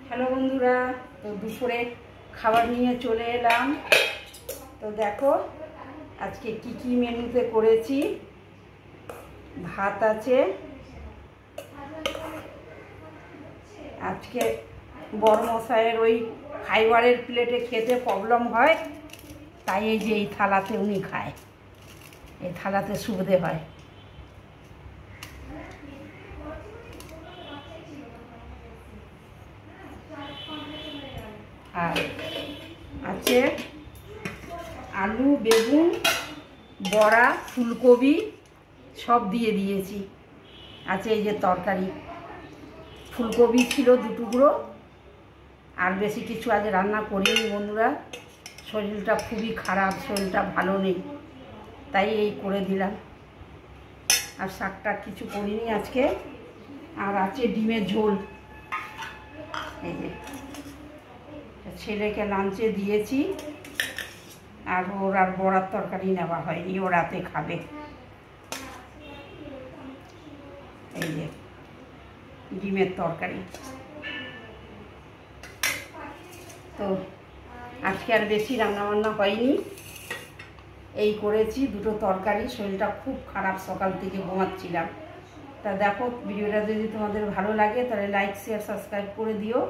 Hello বন্ধুরা, তো দুপুরে খাবার নিয়ে চলে এলাম। তো দেখো আজকে কি কি মেনুতে করেছি। ভাত আছে, আজকে বড়মশাইয়ের ওই ফাইবারের প্লেটে খেতে প্রবলেম হয়, তাই এই যে এই থালাতে উনি খায়, এই থালাতে সুবিধে হয়। আর আছে আলু, বেগুন, বড়া, ফুলকপি সব দিয়ে দিয়েছি। আছে এই যে তরকারি, ফুলকপি ছিল 2 টুকরো, আর বেশি কিছু আজ রান্না করিনি বন্ধুরা। শরীরটা খুবই খারাপ, শরীরটা ভালো নেই, তাই এই করে দিলাম। আর শাকটা কিছু করিনি আজকে। আর আছে ডিমের ঝোল, এই যে ছেলেকে লাঞ্চে দিয়েছি। আর ওর আর বড়ার তরকারি নেওয়া হয়নি, ও রাতে খাবে। এই যে ডিমের তরকারি। তো আজকে আর বেশি রান্নাবান্না হয়নি, এই করেছি 2টো তরকারি। শরীরটা খুব খারাপ, সকাল থেকে ঘুমাচ্ছিলাম। তা দেখো, ভিডিওটা যদি তোমাদের ভালো লাগে তাহলে লাইক, শেয়ার, সাবস্ক্রাইব করে দিও।